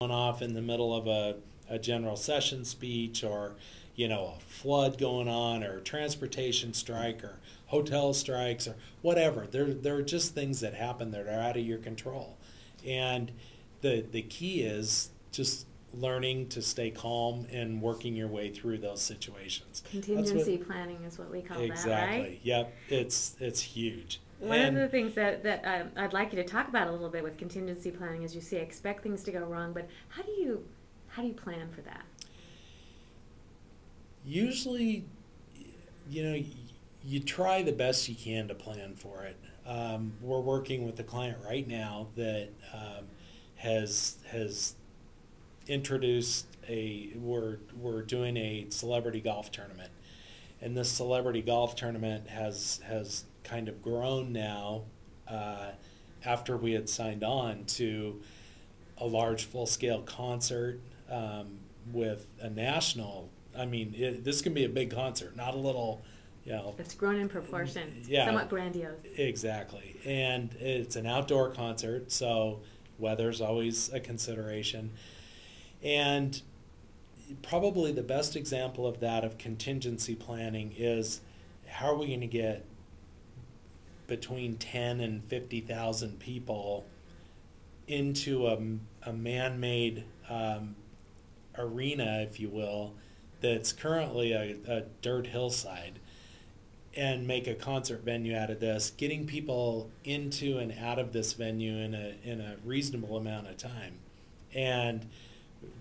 going off in the middle of a general session speech, or a flood going on, or transportation strike, or hotel strikes, or whatever. There are just things that happen that are out of your control. And the key is just learning to stay calm and working your way through those situations. Contingency planning is what we call that, right? Exactly. Yep. It's huge. One of the things that I'd like you to talk about a little bit with contingency planning is, you say, expect things to go wrong, but how do you plan for that? Usually, you try the best you can to plan for it. We're working with a client right now that has introduced we're doing a celebrity golf tournament, and this celebrity golf tournament has kind of grown now, after we had signed on to a large full-scale concert, with a national. I mean, this can be a big concert, not a little. It's grown in proportion. Yeah, somewhat grandiose. Exactly. And it's an outdoor concert, so weather's always a consideration. And probably the best example of that, of contingency planning, is how are we going to get between 10 and 50,000 people into a man-made arena, if you will, that's currently a dirt hillside, and make a concert venue out of this, getting people into and out of this venue in a reasonable amount of time. And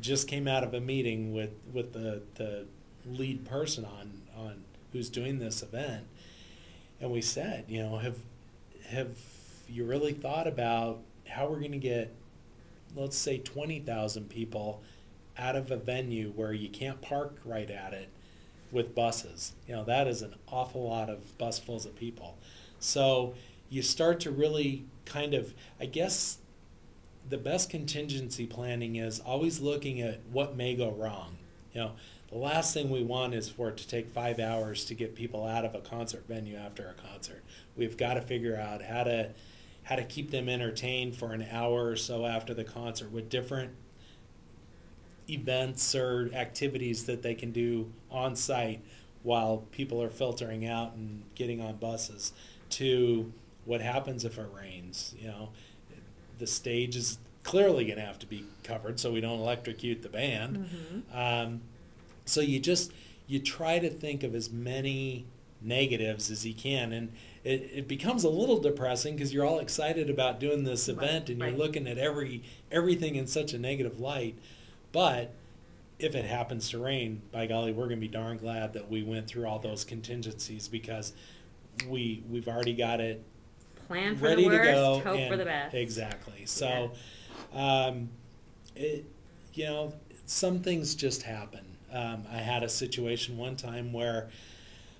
just came out of a meeting with the lead person on who's doing this event, and we said, have you really thought about how we're going to get, let's say, 20,000 people out of a venue where you can't park right at it with buses? That is an awful lot of busfuls of people. So you start to really kind of, I guess, the best contingency planning is always looking at what may go wrong. The last thing we want is for it to take 5 hours to get people out of a concert venue after a concert. We've got to figure out how to keep them entertained for an hour or so after the concert with different events or activities that they can do on site while people are filtering out and getting on buses, to what happens if it rains. The stage is clearly going to have to be covered so we don't electrocute the band. Mm-hmm. So you try to think of as many negatives as you can, and it becomes a little depressing because you're all excited about doing this event, and you're looking at everything in such a negative light. But if it happens to rain, by golly, we're going to be darn glad that we went through all those contingencies, because we've already got it plan for ready the worst, to go, hope for the best. Exactly. So, some things just happen. I had a situation one time where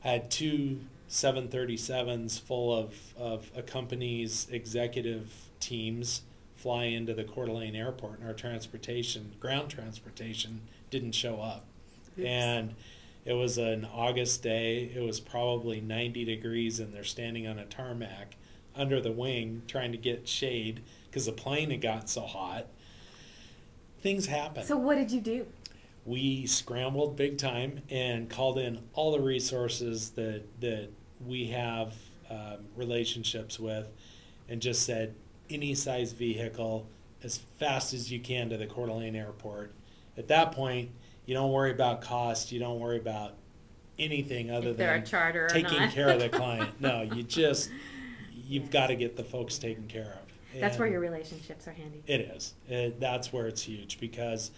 I had two 737s full of a company's executive teams fly into the Coeur d'Alene airport, and our ground transportation didn't show up. Oops. And it was an August day. It was probably 90 degrees, and they're standing on a tarmac under the wing trying to get shade because the plane had gotten so hot. Things happen. So what did you do? We scrambled big time and called in all the resources that we have relationships with, and just said, any size vehicle as fast as you can to the Coeur d'Alene airport. At that point, you don't worry about cost. You don't worry about anything other than taking care of the client. No, you've got to get the folks taken care of. That's where your relationships are handy. It is. That's where it's huge, because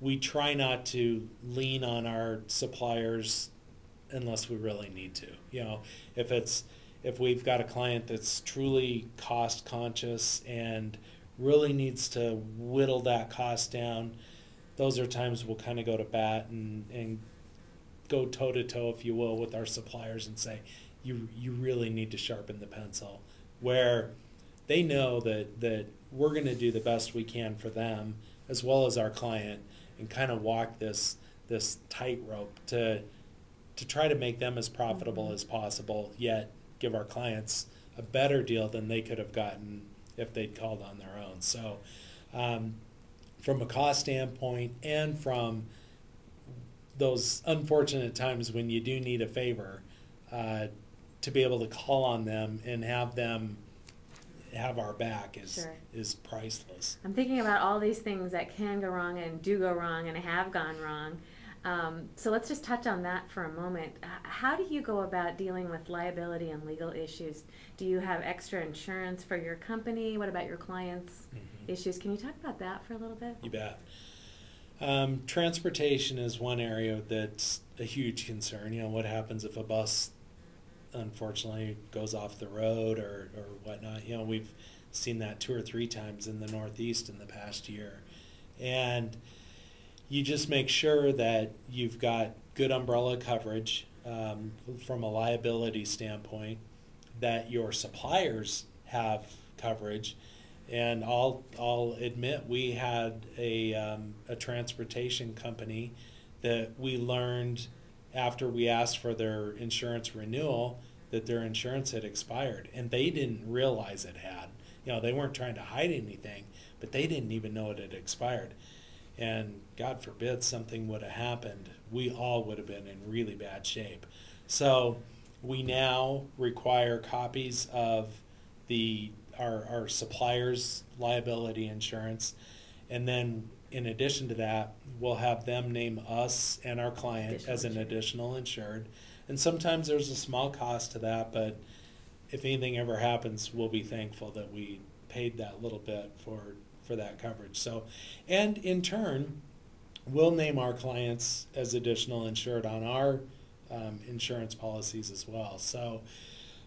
we try not to lean on our suppliers unless we really need to. If we've got a client that's truly cost conscious and really needs to whittle that cost down, those are times we'll kind of go to bat and go toe to toe, if you will, with our suppliers and say, you really need to sharpen the pencil, where they know that we're going to do the best we can for them as well as our client, and kind of walk this tightrope to try to make them as profitable as possible, yet give our clients a better deal than they could have gotten if they'd called on their own. So from a cost standpoint and from those unfortunate times when you do need a favor, to be able to call on them and have them have our back Sure. is priceless. I'm thinking about all these things that can go wrong and do go wrong and have gone wrong. So let's just touch on that for a moment. How do you go about dealing with liability and legal issues? Do you have extra insurance for your company? What about your clients' issues? Can you talk about that for a little bit? You bet. Transportation is one area that's a huge concern. You know, what happens if a bus unfortunately goes off the road or whatnot. You know, we've seen that 2 or 3 times in the Northeast in the past year. And you just make sure that you've got good umbrella coverage from a liability standpoint, that your suppliers have coverage. And I'll admit we had a transportation company that we learned after we asked for their insurance renewal that their insurance had expired, and they didn't realize it had. You know, they weren't trying to hide anything, but they didn't even know it had expired. And God forbid something would have happened, we all would have been in really bad shape. So we now require copies of our suppliers' liability insurance, and then in addition to that, we'll have them name us and our client as an additional insured. And sometimes there's a small cost to that, but if anything ever happens, we'll be thankful that we paid that little bit for that coverage. So, and in turn, we'll name our clients as additional insured on our insurance policies as well. So,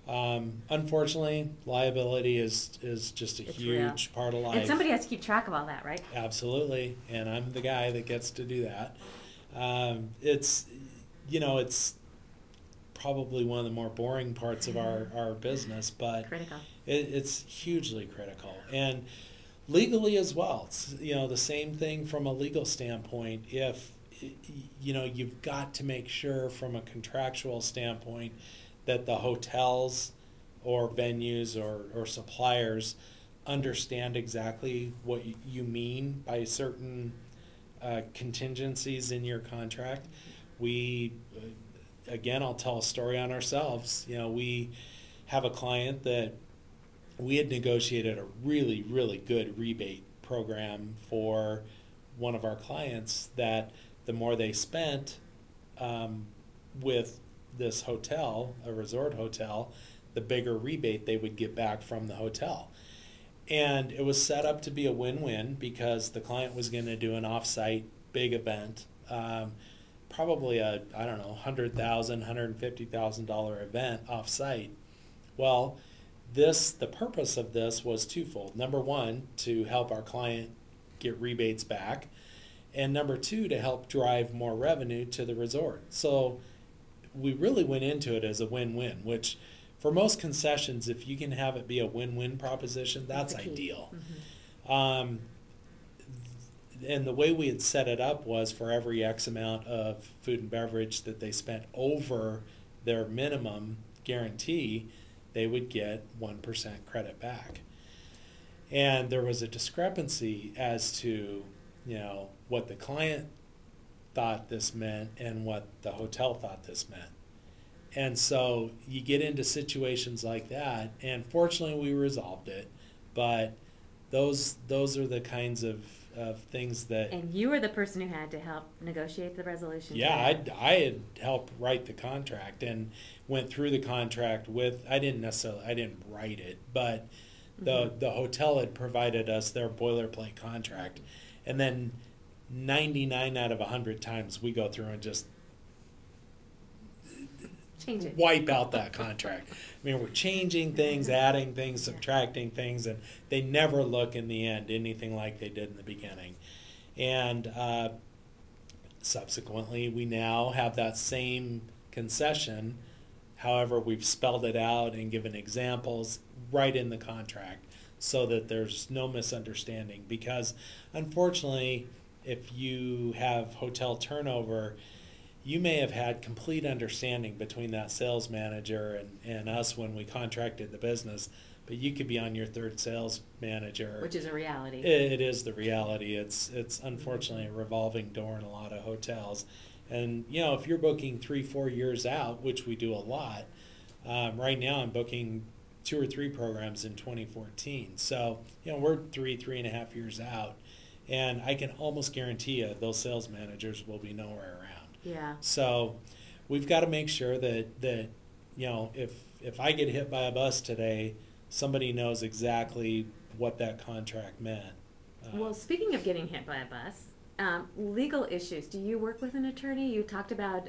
unfortunately, liability is just a huge part of life. And somebody has to keep track of all that, right? Absolutely, and I'm the guy that gets to do that. It's probably one of the more boring parts of our business, but critical. It's hugely critical. And legally as well, it's, the same thing from a legal standpoint. If you've got to make sure from a contractual standpoint that the hotels or venues or suppliers understand exactly what you mean by certain contingencies in your contract. We, again, I'll tell a story on ourselves. We have a client that we had negotiated a really, really good rebate program for one of our clients, that the more they spent with this hotel, a resort hotel, the bigger rebate they would get back from the hotel. And it was set up to be a win-win because the client was going to do an off-site big event, probably a, $100,000, $150,000 event off-site. Well, the purpose of this was twofold. Number one, to help our client get rebates back, and number two, to help drive more revenue to the resort. So we really went into it as a win-win, which for most concessions, if you can have it be a win-win proposition, that's ideal. Mm-hmm. And the way we had set it up was for every X amount of food and beverage that they spent over their minimum guarantee, they would get 1% credit back. And there was a discrepancy as to, what the client thought this meant and what the hotel thought this meant. And so you get into situations like that, and fortunately we resolved it, but those are the kinds of things that... And you were the person who had to help negotiate the resolution. Yeah, I had helped write the contract and went through the contract with... I didn't write it, but the hotel had provided us their boilerplate contract. And then 99 out of 100 times we go through and just change it. Wipe out that contract. I mean, we're changing things, adding things, subtracting things, and they never look in the end anything like they did in the beginning. And subsequently, we now have that same concession. However, we've spelled it out and given examples right in the contract so that there's no misunderstanding. Because unfortunately, if you have hotel turnover, you may have had complete understanding between that sales manager and us when we contracted the business, but you could be on your third sales manager. Which is a reality. It is the reality. It's unfortunately a revolving door in a lot of hotels. And, you know, if you're booking 3-4 years out, which we do a lot, right now I'm booking 2 or 3 programs in 2014. So, you know, we're 3.5 years out. And I can almost guarantee you those sales managers will be nowhere around. Yeah. So we've got to make sure that you know, if I get hit by a bus today, somebody knows exactly what that contract meant. Well, speaking of getting hit by a bus, legal issues. Do you work with an attorney? You talked about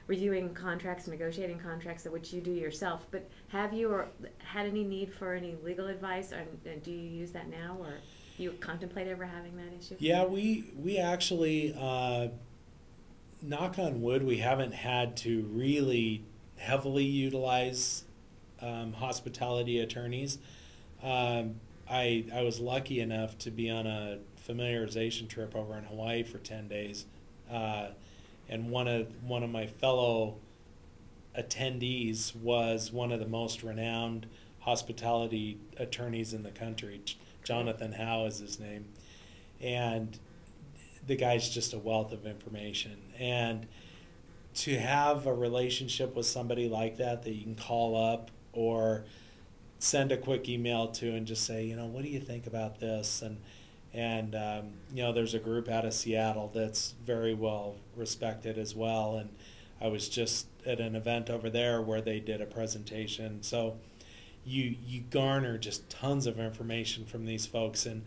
reviewing contracts, negotiating contracts, which you do yourself. But have you or had any need for any legal advice, or do you use that now, or you contemplate ever having that issue? Yeah, we actually, knock on wood, we haven't had to really heavily utilize hospitality attorneys. I was lucky enough to be on a familiarization trip over in Hawaii for 10 days, and one of my fellow attendees was one of the most renowned hospitality attorneys in the country. Jonathan Howe is his name, and the guy's just a wealth of information. And to have a relationship with somebody like that you can call up or send a quick email to and just say, you know, what do you think about this? And you know, there's a group out of Seattle that's very well respected as well. And I was just at an event over there where they did a presentation. So you garner just tons of information from these folks. And,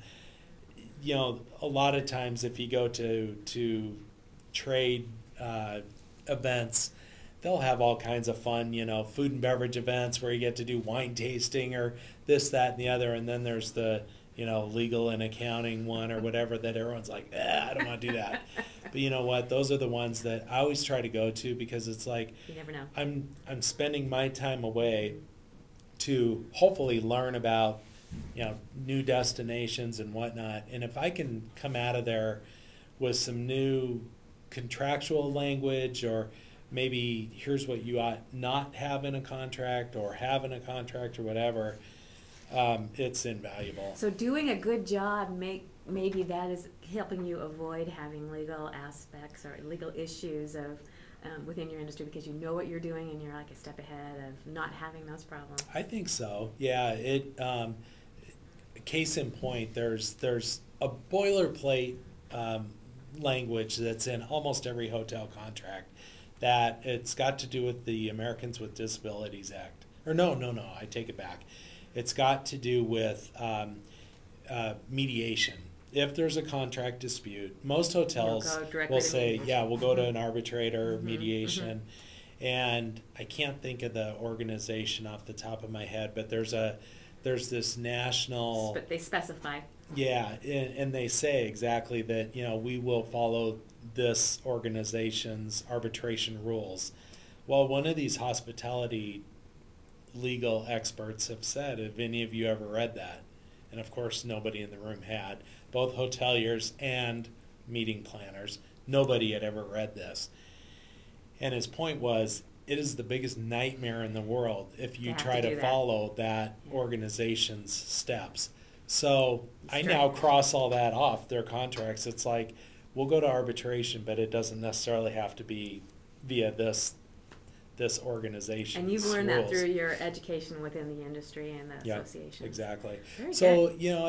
you know, a lot of times if you go to trade events, they'll have all kinds of fun, you know, food and beverage events where you get to do wine tasting or this, that, and the other. And then there's the, you know, legal and accounting one or whatever that everyone's like, I don't want to do that. But you know what? Those are the ones that I always try to go to, because it's like, you never know. I'm spending my time away to hopefully learn about, you know, new destinations and whatnot. And if I can come out of there with some new contractual language, or maybe here's what you ought not have in a contract or have in a contract or whatever, it's invaluable. So doing a good job, maybe that is helping you avoid having legal aspects or legal issues of within your industry, because you know what you're doing and you're like a step ahead of not having those problems. I think so. Yeah. Case in point, there's a boilerplate language that's in almost every hotel contract that it's got to do with the Americans with Disabilities Act. Or no, I take it back. It's got to do with mediation. If there's a contract dispute, most hotels will say, yeah, we'll go to an arbitrator, mediation. And I can't think of the organization off the top of my head, but there's this national... But they specify. Yeah, and they say exactly that, you know, we will follow this organization's arbitration rules. Well, one of these hospitality legal experts have said, have any of you ever read that? And of course, nobody in the room had. Both hoteliers and meeting planners, nobody had ever read this. And his point was, it is the biggest nightmare in the world if you try to follow that organization's steps. So I now cross all that off their contracts. It's like, we'll go to arbitration, but it doesn't necessarily have to be via this organization. And you've learned that through your education within the industry and the association. Exactly. Very so good. You know,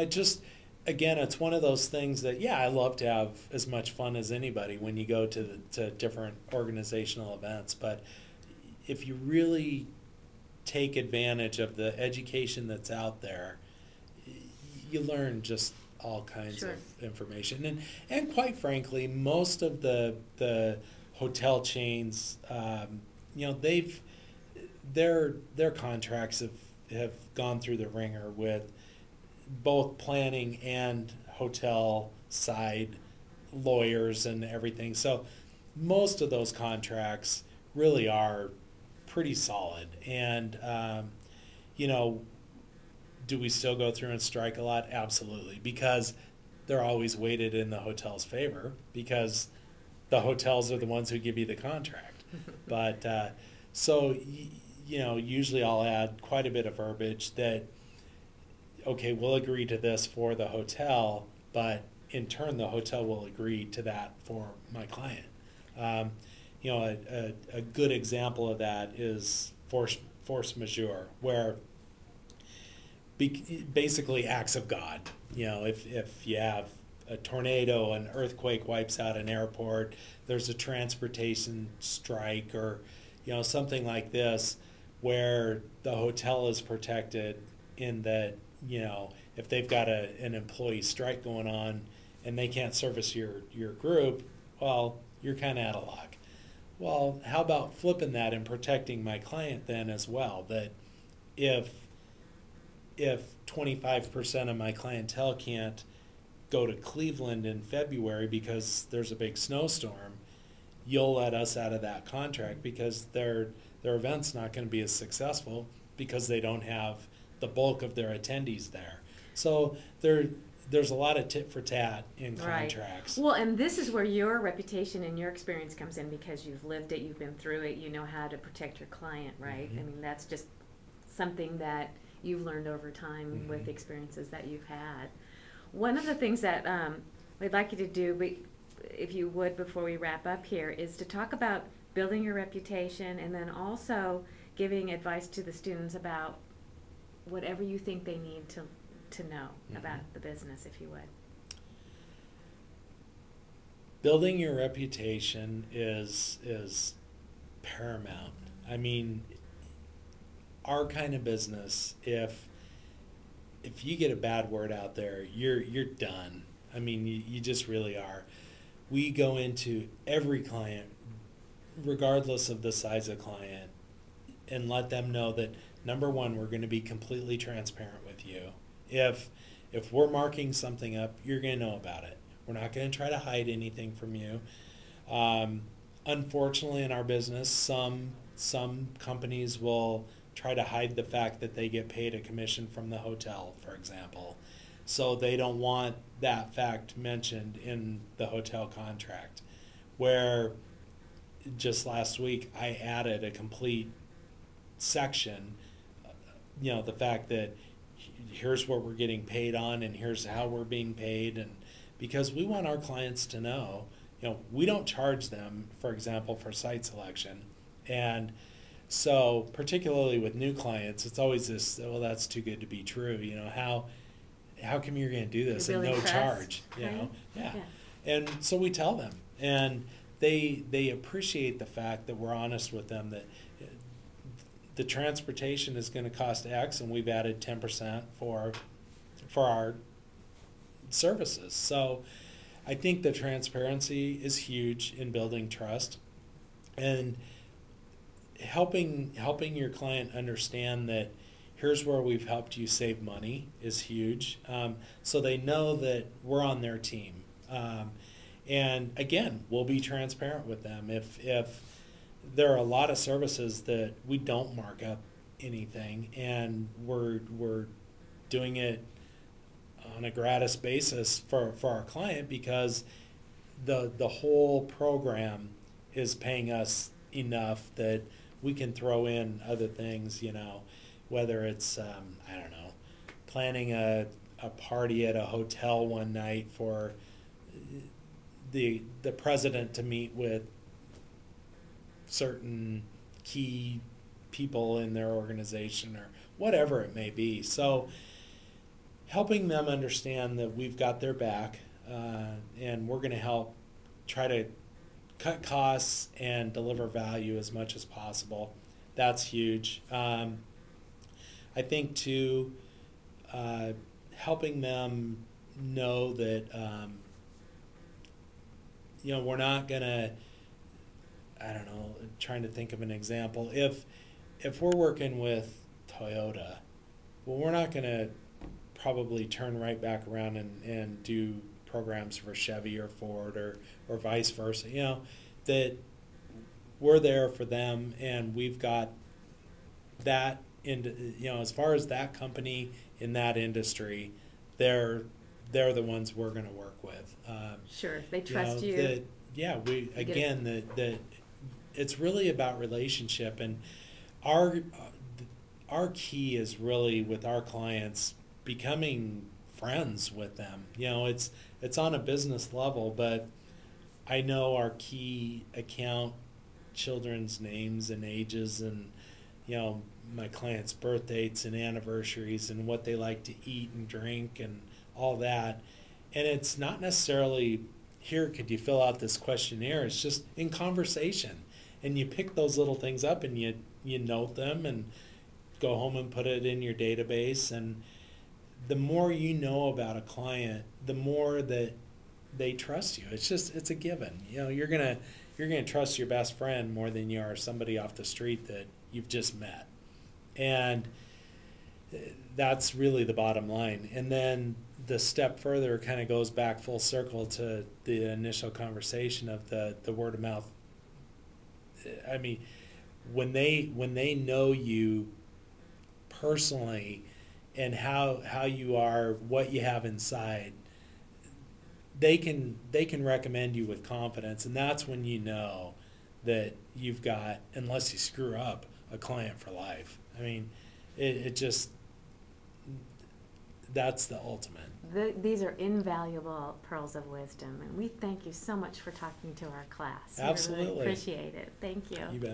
again, it's one of those things that, yeah, I love to have as much fun as anybody when you go to different organizational events. But if you really take advantage of the education that's out there, you learn just all kinds of information. And quite frankly, most of the hotel chains, you know, their contracts have gone through the ringer with both planning and hotel side lawyers and everything. So most of those contracts really are pretty solid. And you know, do we still go through and strike a lot? Absolutely, because they're always weighted in the hotel's favor, because the hotels are the ones who give you the contract. But so, you know, usually I'll add quite a bit of verbiage that okay, we'll agree to this for the hotel, but in turn, the hotel will agree to that for my client. Um, a good example of that is force majeure, where basically acts of God. If you have a tornado, an earthquake wipes out an airport, there's a transportation strike, or something like this, where the hotel is protected in that if they've got an employee strike going on and they can't service your group, well, you're kind of out of luck. Well, how about flipping that and protecting my client then as well? That if 25% of my clientele can't go to Cleveland in February because there's a big snowstorm, you'll let us out of that contract because their event's not going to be as successful because they don't have the bulk of their attendees there. So there's a lot of tit for tat in contracts. Right. Well, and this is where your reputation and your experience comes in, because you've lived it, you've been through it, you know how to protect your client, right? Mm-hmm. I mean, that's just something that you've learned over time Mm-hmm. with experiences that you've had. One of the things that we'd like you to do, if you would, before we wrap up here, is to talk about building your reputation, and then also giving advice to the students about whatever you think they need to know Mm-hmm. about the business, if you would. Building your reputation is paramount. I mean, our kind of business, if you get a bad word out there, you're done. I mean, you just really are. We go into every client, regardless of the size of client, and let them know that, number one, we're going to be completely transparent with you. If we're marking something up, you're going to know about it. We're not going to try to hide anything from you. Unfortunately, in our business, some companies will try to hide the fact that they get paid a commission from the hotel, for example. So they don't want that fact mentioned in the hotel contract. Where just last week I added a complete section, the fact that here's what we're getting paid on and here's how we're being paid, and because we want our clients to know, we don't charge them, for example, for site selection. And so particularly with new clients, it's always this, well, that's too good to be true. How come you're going to do this and no trust, charge? right? Yeah. And so we tell them, and they appreciate the fact that we're honest with them, that the transportation is going to cost X, and we've added 10% for our services. So I think the transparency is huge in building trust, and helping your client understand that here's where we've helped you save money is huge. So they know that we're on their team. And again, we'll be transparent with them. If there are a lot of services that we don't mark up anything, and we're doing it on a gratis basis for our client, because the whole program is paying us enough that we can throw in other things, whether it's I don't know, planning a party at a hotel one night for the president to meet with certain key people in their organization, or whatever it may be. So helping them understand that we've got their back, and we're going to help try to cut costs and deliver value as much as possible. That's huge. I think too, helping them know that we're not going to, I don't know, trying to think of an example. If we're working with Toyota, well, we're not going to probably turn right back around and do programs for Chevy or Ford or vice versa. That we're there for them, and we've got that as far as that company in that industry, they're the ones we're going to work with. Sure, they trust you. That it's really about relationship, and our key is really with our clients becoming friends with them. You know, it's on a business level, but I know our key account children's names and ages, and you know, my clients' birth dates and anniversaries and what they like to eat and drink and all that. And it's not necessarily, here, could you fill out this questionnaire? It's just in conversation. And you pick those little things up and you note them and go home and put it in your database. And the more you know about a client, the more that they trust you. It's a given. You know, you're gonna trust your best friend more than you are somebody off the street that you've just met. And that's really the bottom line. And then the step further kind of goes back full circle to the initial conversation of the word of mouth. I mean, when they know you personally and how you are, what you have inside, they can recommend you with confidence, and that's when you know that you've got, unless you screw up, a client for life. I mean, it just, that's the ultimate. These are invaluable pearls of wisdom, and we thank you so much for talking to our class. Absolutely. We really appreciate it. Thank you. You bet.